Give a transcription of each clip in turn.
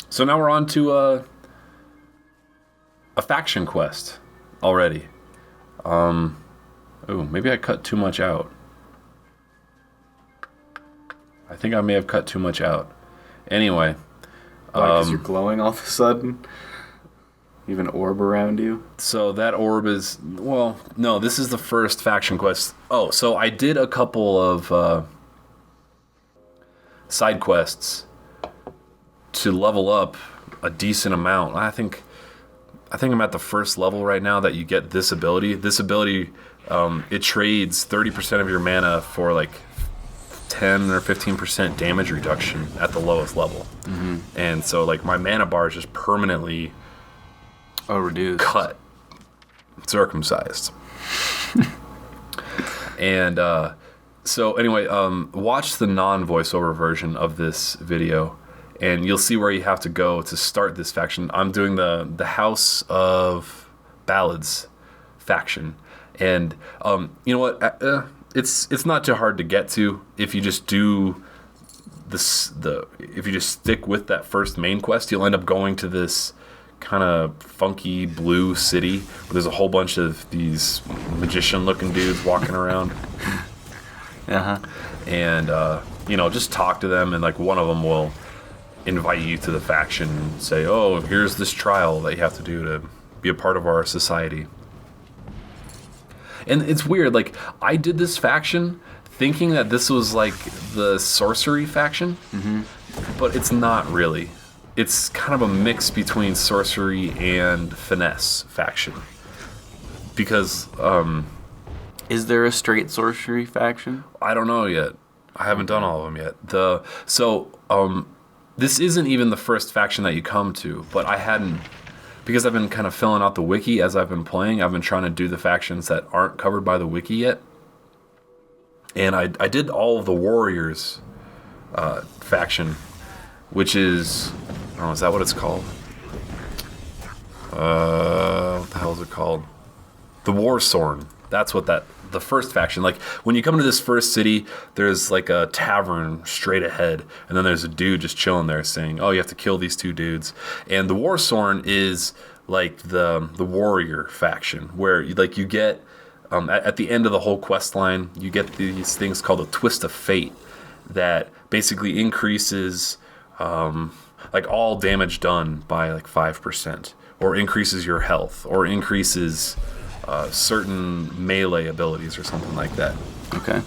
So now we're on to a faction quest already. Oh, maybe I cut too much out. I think I may have cut too much out. Anyway. Because you're glowing all of a sudden? You have an orb around you? So that orb is... Well, no, this is the first faction quest. Oh, so I did a couple of side quests to level up a decent amount. I think I'm at the first level right now that you get this ability. This ability, it trades 30% of your mana for like 10 or 15% damage reduction at the lowest level. Mm-hmm. And so like my mana bar is just permanently reduced. Cut. Circumcised. And so anyway, watch the non-voiceover version of this video, and you'll see where you have to go to start this faction. I'm doing the House of Ballads faction, and you know what? It's not too hard to get to if you just do this. If you just stick with that first main quest, you'll end up going to this kind of funky blue city where there's a whole bunch of these magician-looking dudes walking around. Uh-huh. And just talk to them, and like one of them will invite you to the faction and say, "Oh, here's this trial that you have to do to be a part of our society." And it's weird, like, I did this faction thinking that this was, like, the sorcery faction, but it's not really. It's kind of a mix between sorcery and finesse faction. Because, Is there a straight sorcery faction? I don't know yet. I haven't done all of them yet. This isn't even the first faction that you come to, but I hadn't... Because I've been kind of filling out the wiki as I've been playing, I've been trying to do the factions that aren't covered by the wiki yet. And I did all of the Warriors faction, which is... I don't know, is that what it's called? What the hell is it called? The Warsorn. That's what the first faction. Like, when you come to this first city, there's like a tavern straight ahead, and then there's a dude just chilling there saying, "Oh, you have to kill these two dudes." And the Warsorn is like the warrior faction, where you get at the end of the whole quest line, you get these things called a twist of fate that basically increases like all damage done by like 5%, or increases your health, or increases certain melee abilities or something like that. Okay.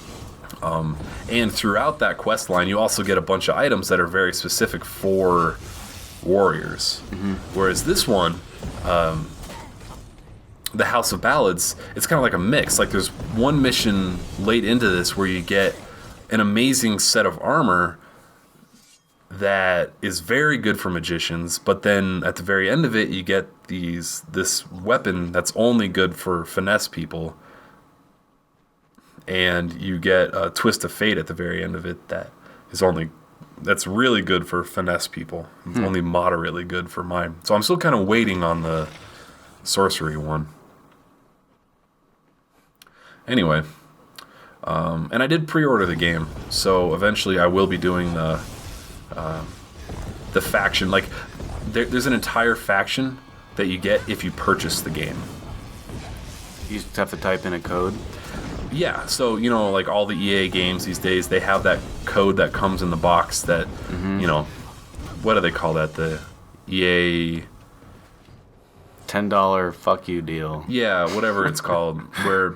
And throughout that quest line, you also get a bunch of items that are very specific for warriors. Mm-hmm. Whereas this one, the House of Ballads, it's kind of like a mix. Like, there's one mission late into this where you get an amazing set of armor that is very good for magicians, but then at the very end of it, you get this weapon that's only good for finesse people, and you get a twist of fate at the very end of it that's really good for finesse people, only moderately good for mine. So I'm still kind of waiting on the sorcery one. Anyway, and I did pre-order the game, so eventually I will be doing the faction. Like, there's an entire faction that you get if you purchase the game. You just have to type in a code? Yeah, so, like all the EA games these days, they have that code that comes in the box that, what do they call that? The EA... $10 fuck you deal. Yeah, whatever it's called, where...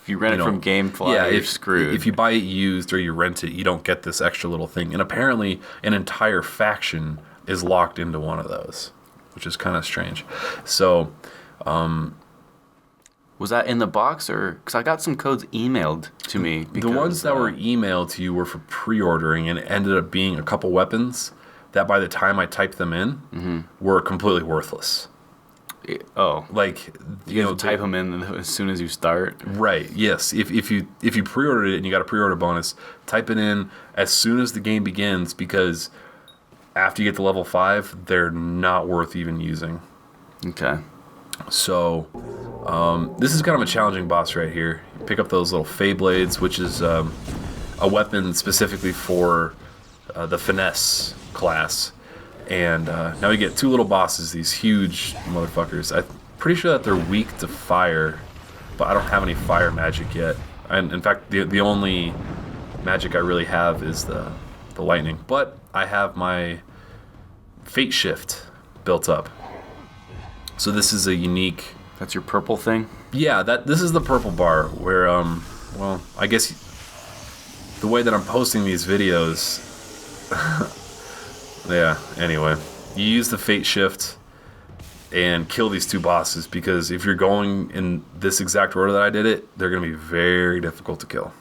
If you rent it from Gamefly, you're screwed. If you buy it used or you rent it, you don't get this extra little thing. And apparently, an entire faction is locked into one of those, which is kind of strange. So, was that in the box, or because I got some codes emailed to me? The ones that were emailed to you were for pre-ordering, and it ended up being a couple weapons that, by the time I typed them in, were completely worthless. Oh, like you have to type them in as soon as you start. Right. Yes. If you pre-ordered it and you got a pre-order bonus, type it in as soon as the game begins, because after you get to level 5, they're not worth even using. Okay. So this is kind of a challenging boss right here. You pick up those little Fey Blades, which is a weapon specifically for the finesse class. And now we get 2 little bosses, these huge motherfuckers. I'm pretty sure that they're weak to fire, but I don't have any fire magic yet. And in fact, the only magic I really have is the lightning. But I have my fate shift built up. So this is a unique... That's your purple thing? Yeah, this is the purple bar where, well, I guess the way that I'm posting these videos... yeah, anyway. You use the fate shift and kill these 2 bosses, because if you're going in this exact order that I did it, they're going to be very difficult to kill.